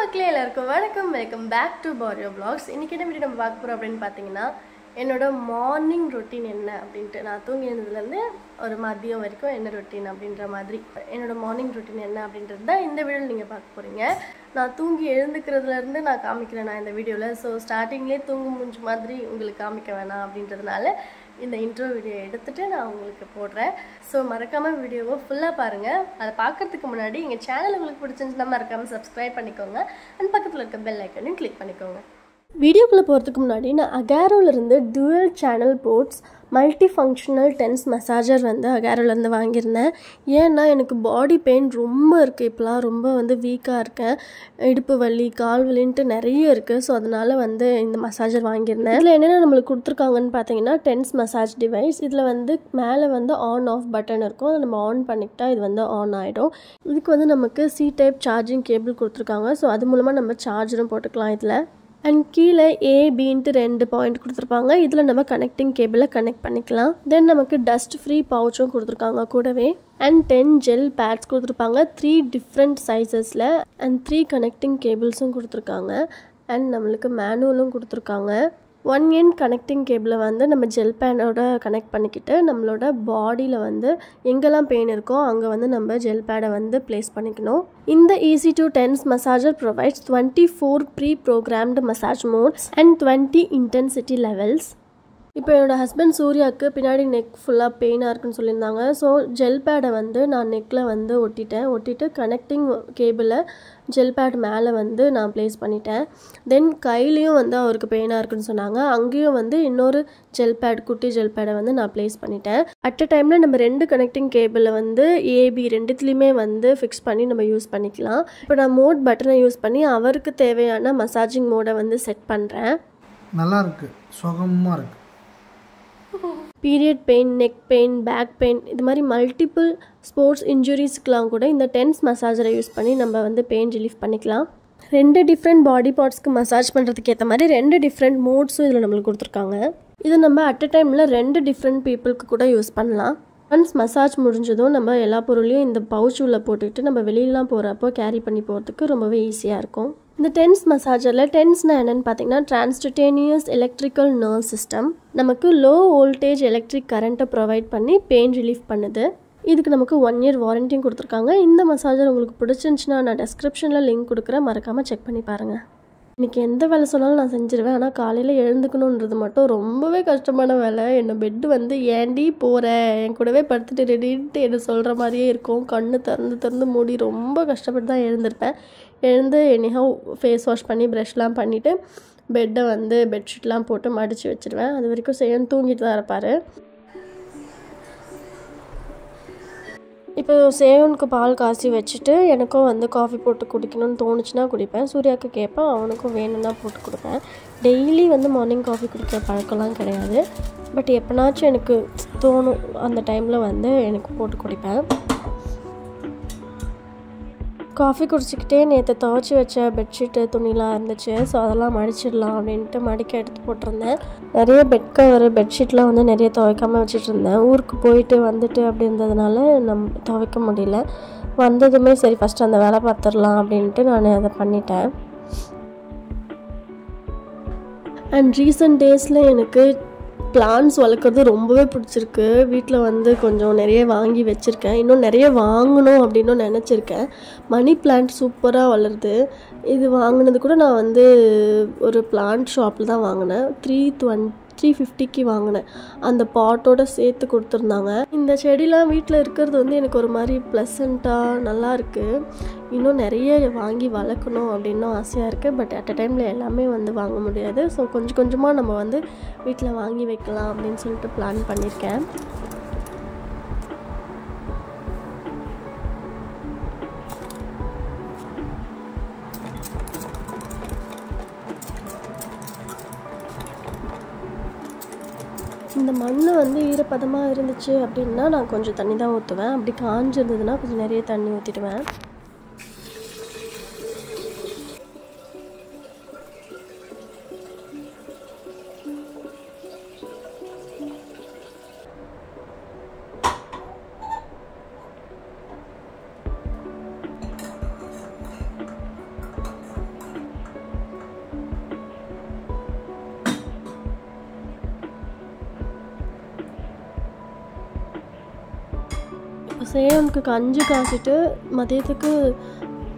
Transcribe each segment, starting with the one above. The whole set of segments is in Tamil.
மக்களே எல்லாருக்கும் வெல்கம் பேக் டு பாரியோ vlogs. இன்னைக்கு என்ன வீடியோ நம்ம பார்க்க போறோம் அப்படினு பாத்தீங்கன்னா என்னோட மார்னிங் ரொட்டீன் என்ன அப்படினு நான் தூங்கி எழுந்ததுல இருந்து ஒரு மதியம் வரைக்கும் என்ன ரொட்டீன் அப்படின்ற மாதிரி என்னோட மார்னிங் ரொட்டீன் என்ன அப்படின்றது தான் இந்த வீடியோல நீங்க பார்க்க போறீங்க. நான் தூங்கி எழுந்துக்கிறதுல இருந்து நான் காமிக்கிறேன் நான் இந்த வீடியோல. சோ ஸ்டார்டிங்லயே தூங்கு மூஞ்சி மாதிரி உங்களுக்கு காமிக்க வேணாம் அப்படின்றதுனால இந்த இன்ட்ரோ வீடியோ எடுத்துட்டு நான் உங்களுக்கு போடுறேன். ஸோ மறக்காமல் வீடியோவை ஃபுல்லாக பாருங்கள். அதை பார்க்குறதுக்கு முன்னாடி எங்கள் சேனல் உங்களுக்கு பிடிச்சிருந்துச்சுன்னா மறக்காமல் சப்ஸ்கிரைப் பண்ணிக்கோங்க அண்ட் பக்கத்தில் இருக்க பெல் ஐக்கனையும் கிளிக் பண்ணிக்கோங்க. வீடியோக்குள்ளே போகிறதுக்கு முன்னாடி நான் அகாரோலேருந்து dual channel ports multi functional TENS massager வந்து அகாரோலேருந்து வாங்கியிருந்தேன். ஏன்னா எனக்கு பாடி பெயின் ரொம்ப இருக்குது. இப்போலாம் ரொம்ப வீக்காக இருக்கேன். இடுப்பு வலி கால் வலின்ட்டு நிறைய இருக்குது. ஸோ அதனால் இந்த மசாஜர் வாங்கியிருந்தேன். இதில் என்னென்ன நம்மளுக்கு கொடுத்துருக்காங்கன்னு பார்த்தீங்கன்னா டென்ஸ் மசாஜ் டிவைஸ். இதில் மேலே ஆன் ஆஃப் பட்டன் இருக்கும். அதை நம்ம ஆன் பண்ணிக்கிட்டா இது ஆன் ஆகிடும். இதுக்கு நமக்கு சி டைப் சார்ஜிங் கேபிள் கொடுத்துருக்காங்க. ஸோ அது மூலமாக நம்ம சார்ஜரும் போட்டுக்கலாம் இதில். அண்ட் கீழே ஏபின்ட்டு 2 பாயிண்ட் கொடுத்துருப்பாங்க. இதில் நம்ம கனெக்டிங் கேபிளை கனெக்ட் பண்ணிக்கலாம். தென் நமக்கு டஸ்ட் ஃப்ரீ பவுச்சும் கொடுத்துருக்காங்க கூடவே. அண்ட் 10 ஜெல் பேட்ஸ் கொடுத்துருப்பாங்க 3 டிஃப்ரெண்ட் சைஸஸில். அண்ட் 3 கனெக்டிங் கேபிள்ஸும் கொடுத்துருக்காங்க. அண்ட் நம்மளுக்கு மேனுவலும் கொடுத்துருக்காங்க. 1 எண்ட் கனெக்டிங் கேபிளை நம்ம ஜெல் பேனோட கனெக்ட் பண்ணிக்கிட்டு நம்மளோட பாடியில் எங்கெல்லாம் பெயின் இருக்கோ அங்கே நம்ம ஜெல் பேடை ப்ளேஸ் பண்ணிக்கணும். இந்த easy to tense massager provides 24 pre-programmed massage modes and 20 intensity levels. இப்போ என்னோடய ஹஸ்பண்ட் சூர்யாவுக்கு பின்னாடி நெக் ஃபுல்லாக பெயினாக இருக்குன்னு சொல்லியிருந்தாங்க. ஸோ ஜெல் பேடை நான் நெக்கில் ஒட்டிட்டு கனெக்டிங் கேபிளை ஜெல் பேட் மேலே நான் ப்ளேஸ் பண்ணிட்டேன். தென் கையிலையும் அவருக்கு பெயினாக இருக்குன்னு சொன்னாங்க. அங்கேயும் இன்னொரு ஜெல் பேட் குட்டி ஜெல் பேடை நான் ப்ளேஸ் பண்ணிட்டேன். அட் அ டைமில் நம்ம 2 கனெக்டிங் கேபிளை ஏபி ரெண்டுத்துலேயுமே ஃபிக்ஸ் பண்ணி நம்ம யூஸ் பண்ணிக்கலாம். இப்போ நான் மோட் பட்டனை யூஸ் பண்ணி அவருக்கு தேவையான மசாஜிங் மோடை செட் பண்ணுறேன். நல்லாயிருக்கு, சுகமாக இருக்குது. Period pain, neck pain, back pain இது மாதிரி மல்டிபிள் ஸ்போர்ட்ஸ் இன்ஜுரிஸ்க்கெலாம் கூட இந்த டென்ஸ் மசாஜரை யூஸ் பண்ணி நம்ம பெயின் ரிலீஃப் பண்ணிக்கலாம். 2 டிஃப்ரெண்ட் பாடி பார்ட்ஸ்க்கு மசாஜ் பண்ணுறதுக்கு ஏற்ற மாதிரி 2 டிஃப்ரெண்ட் மோட்ஸும் இதில் நம்மளுக்கு கொடுத்துருக்காங்க. இது நம்ம அட் அ டைமில் 2 டிஃப்ரெண்ட் பீப்புளுக்கு கூட யூஸ் பண்ணலாம். ஒன்ஸ் மசாஜ் முடிஞ்சதும் நம்ம எல்லா பொருளையும் இந்த பவுச் உள்ள போட்டுக்கிட்டு நம்ம வெளியிலாம் போகிறப்போ கேரி பண்ணி போகிறதுக்கு ரொம்பவே ஈஸியாக இருக்கும். இந்த டென்ஸ் மசாஜரில் டென்ஸ்னால் என்னென்னு பார்த்தீங்கன்னா டிரான்ஸ்குட்டேனியஸ் எலக்ட்ரிக்கல் நர்வ் சிஸ்டம். நமக்கு லோ வோல்டேஜ் எலக்ட்ரிக் கரண்ட்டை ப்ரொவைட் பண்ணி பெயின் ரிலீஃப் பண்ணுது. இதுக்கு நமக்கு 1 இயர் வாரண்டியும் கொடுத்துருக்காங்க. இந்த மசாஜர் உங்களுக்கு பிடிச்சிருந்துச்சுன்னா நான் டிஸ்கிரிப்ஷனில் லிங்க் கொடுக்குறேன், மறக்காமல் செக் பண்ணி பாருங்கள். இன்றைக்கி எந்த வேலை சொன்னாலும் நான் செஞ்சுருவேன். ஆனால் காலையில் எழுந்துக்கணுன்றது மட்டும் ரொம்பவே கஷ்டமான வேலை. என்னை பெட்டு ஏண்டி போகிற என் கூடவே படுத்துட்டு ரெடின்ட்டு என்ன சொல்கிற மாதிரியே இருக்கும். கண்ணு திறந்து மூடி ரொம்ப கஷ்டப்பட்டு தான் எழுந்திருப்பேன். எழுந்து எனிஹவ் ஃபேஸ் வாஷ் பண்ணி ப்ரஷ்லாம் பண்ணிவிட்டு பெட்டை பெட்ஷீட்லாம் போட்டு மடித்து வச்சுருவேன். அது வரைக்கும் செய்யணும் தூங்கிட்டு தான் இருப்பார். இப்போ சேவனுக்கு பால் காசி வச்சுட்டு எனக்கும் காஃபி போட்டு குடிக்கணும்னு தோணுச்சுன்னா குடிப்பேன். சூர்யாவுக்கு கேட்பேன், அவனுக்கும் வேணும்னா போட்டு கொடுப்பேன். டெய்லி மார்னிங் காஃபி குடிக்கிற பழக்கம்லாம் கிடையாது. பட் எப்போனாச்சும் எனக்கு தோணும் அந்த டைமில் எனக்கு போட்டு குடிப்பேன். காஃபி குடிச்சிக்கிட்டே நேற்று துவைச்சி வச்ச பெட்ஷீட்டு துணிலாம் இருந்துச்சு. ஸோ அதெல்லாம் மடிச்சிடலாம் அப்படின்ட்டு மடிக்க எடுத்து போட்டிருந்தேன். நிறைய பெட் கவர் பெட்ஷீட்லாம் நிறைய துவைக்காமல் வச்சுட்டு இருந்தேன். ஊருக்கு போயிட்டு வந்துட்டு அப்படி இருந்ததுனால துவைக்க முடியல. வந்ததுமே சரி ஃபஸ்ட்டு அந்த வேலை பார்த்துடலாம் அப்படின்ட்டு நான் அதை பண்ணிட்டேன். அண்ட் ரீசன்ட் டேஸில் எனக்கு பிளான்ஸ் வளர்க்குறது ரொம்பவே பிடிச்சிருக்கு. வீட்டில் கொஞ்சம் நிறைய வாங்கி வச்சுருக்கேன். இன்னும் நிறைய வாங்கணும் அப்படின்னு நினச்சிருக்கேன். மணி பிளான்ட் சூப்பராக வளருது. இது வாங்கினது கூட நான் ஒரு பிளான்ட் ஷாப்பில் தான் வாங்கினேன். 350க்கு வாங்கினேன். அந்த பாட்டோடு சேர்த்து கொடுத்துருந்தாங்க. இந்த செடிலாம் வீட்டில் இருக்கிறது எனக்கு ஒரு மாதிரி ப்ளசண்ட்டாக நல்லாயிருக்கு. இன்னும் நிறைய வாங்கி வளர்க்கணும் அப்படின்னும் ஆசையாக இருக்குது. பட் அட் அ டைமில் எல்லாமே வாங்க முடியாது. ஸோ கொஞ்சம் கொஞ்சமாக நம்ம வீட்டில் வாங்கி வைக்கலாம் அப்படின்னு சொல்லிட்டு பிளான் பண்ணியிருக்கேன். இந்த மண் ஈரப்பதமாக இருந்துச்சு அப்படின்னா நான் கொஞ்சம் தண்ணி தான் ஊற்றுவேன். அப்படி காஞ்சிருந்ததுன்னா கொஞ்சம் நிறைய தண்ணி ஊற்றிடுவேன். சேவனுக்கு கஞ்சி காய்ச்சிட்டு மதியத்துக்கு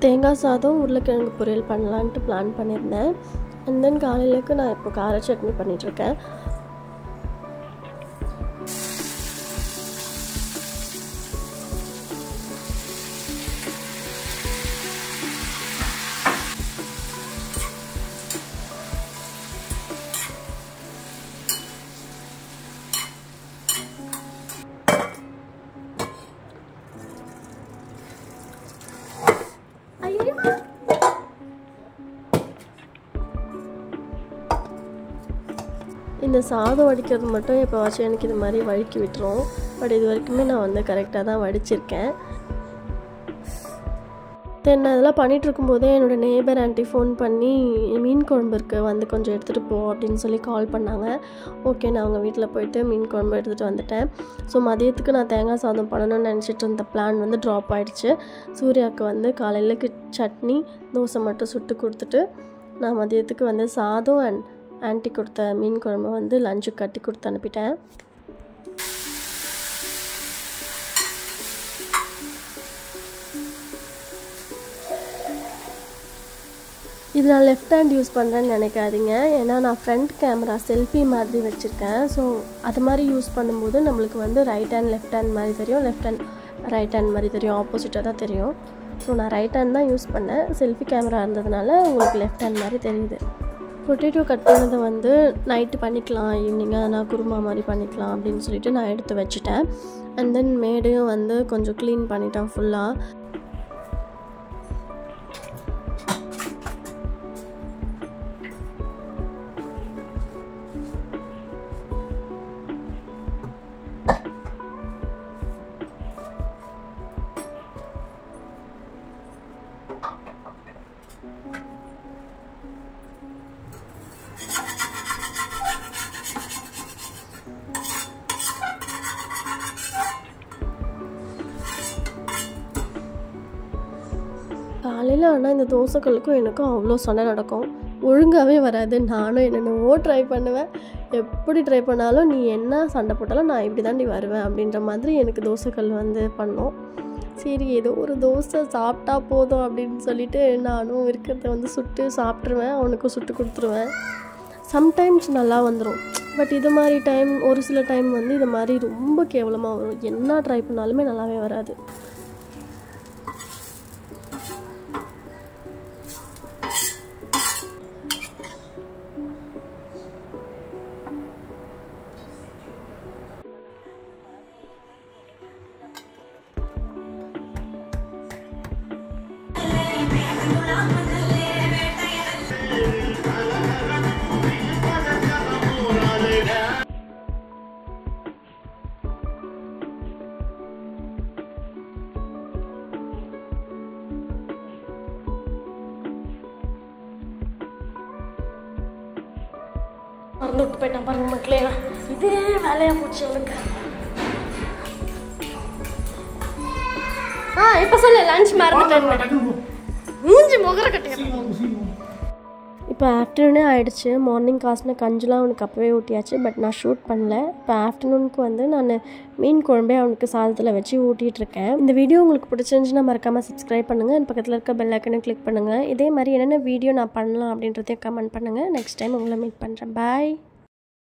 தேங்காய் சாதம் உருளைக்கிழங்கு பொரியல் பண்ணலான்ட்டு பிளான் பண்ணியிருந்தேன். அண்ட் தென் காலையிலுக்கு நான் இப்போ கார சட்னி பண்ணிகிட்ருக்கேன். இந்த சாதம் வடிக்கிறது மட்டும் எப்போவாச்சும் எனக்கு இது மாதிரி வழுக்கி விட்டுரும். பட் இது வரைக்குமே நான் வந்து கரெக்டாக தான் வடிச்சிருக்கேன். தென் அதெல்லாம் பண்ணிகிட்டு இருக்கும்போதே என்னோடய நேபர் ஆண்டி ஃபோன் பண்ணி மீன் குழம்பு இருக்குது வந்து கொஞ்சம் எடுத்துகிட்டு போ அப்படின்னு சொல்லி கால் பண்ணாங்க. ஓகே, நான் அவங்க வீட்டில் போயிட்டு மீன் குழம்பு எடுத்துகிட்டு வந்துட்டேன். ஸோ மதியத்துக்கு நான் தேங்காய் சாதம் பண்ணணும்னு நினச்சிட்டு இருந்த பிளான் வந்து ட்ராப் ஆகிடுச்சு. சூர்யாவுக்கு வந்து காலையிலக்கு சட்னி தோசை மட்டும் சுட்டு கொடுத்துட்டு நான் மதியத்துக்கு வந்து சாதம் அண்ட் ஆண்டி கொடுத்த மீன் குழம்பு வந்து லஞ்சுக்கு கட்டி கொடுத்து அனுப்பிட்டேன். இது நான் லெஃப்ட் ஹேண்ட் யூஸ் பண்ணுறேன்னு நினைக்காதீங்க. ஏன்னா நான் ஃப்ரண்ட் கேமரா செல்ஃபி மாதிரி வச்சுருக்கேன். ஸோ அது மாதிரி யூஸ் பண்ணும்போது நம்மளுக்கு வந்து ரைட் ஹேண்ட் லெஃப்ட் ஹேண்ட் மாதிரி தெரியும், லெஃப்ட் ஹேண்ட் ரைட் ஹேண்ட் மாதிரி தெரியும், ஆப்போசிட்டாக தான் தெரியும். ஸோ நான் ரைட் ஹேண்ட் தான் யூஸ் பண்ணேன். செல்ஃபி கேமரா இருந்ததுனால உங்களுக்கு லெஃப்ட் ஹேண்ட் மாதிரி தெரியுது. பொட்டேட்டோ கட் பண்ணதை வந்து நைட்டு பண்ணிக்கலாம், ஈவினிங்காக நான் குருமா மாதிரி பண்ணிக்கலாம் அப்படின்னு சொல்லிட்டு நான் எடுத்து வச்சுட்டேன். அண்ட் தென் மேடையும் வந்து கொஞ்சம் க்ளீன் பண்ணிட்டேன் ஃபுல்லாக. காலையில் ஆனால் இந்த தோசைகளுக்கும் எனக்கும் அவ்வளோ சண்டை நடக்கும். ஒழுங்காகவே வராது. நானும் என்னென்னவோ ட்ரை பண்ணுவேன். எப்படி ட்ரை பண்ணாலும் நீ என்ன சண்டை போட்டாலும் நான் இப்படி தாண்டி வருவேன் அப்படின்ற மாதிரி எனக்கு தோசைகள் வந்து பண்ணோம். சரி, ஏதோ ஒரு தோசை சாப்பிட்டா போதும் அப்படின்னு சொல்லிட்டு நானும் இருக்கிறத வந்து சுட்டு சாப்பிட்ருவேன், அவனுக்கும் சுட்டு கொடுத்துருவேன். சம்டைம்ஸ் நல்லா வந்துடும். பட் இது மாதிரி டைம், ஒரு சில டைம் வந்து இது மாதிரி ரொம்ப கேவலமாக வரும். என்ன ட்ரை பண்ணாலுமே நல்லாவே வராது. மறந்து விட்டு போயிட்டான் பாருங்க மக்களே. இதே வேலையாக போச்சு அவளுக்கு. இப்போ சொல்ல லஞ்ச் மறந்துட்டேன். மூஞ்சி முகர கட்டிக்கிறேன். இப்போ ஆஃப்டர்நூனே ஆகிடுச்சு. மார்னிங் காசின கஞ்சிலாம் அவனுக்கு அப்போவே ஊட்டியாச்சு. பட் நான் ஷூட் பண்ணல. இப்போ ஆஃப்டர்நூனுக்கு வந்து நான் மீன் குழம்பே அவனுக்கு சாதத்தில் வச்சு ஊட்டிகிட்ருக்கேன். இந்த வீடியோ உங்களுக்கு பிடிச்சிருந்துச்சுன்னா மறக்காமல் சப்ஸ்கிரைப் பண்ணுங்கள். என் பக்கத்தில் இருக்க பெல் ஐக்கனை கிளிக் பண்ணுங்கள். இதே மாதிரி என்னென்ன வீடியோ நான் பண்ணலாம் அப்படின்றதையும் கமெண்ட் பண்ணுங்கள். நெக்ஸ்ட் டைம் உங்களை மீட் பண்ணுறேன். பாய்.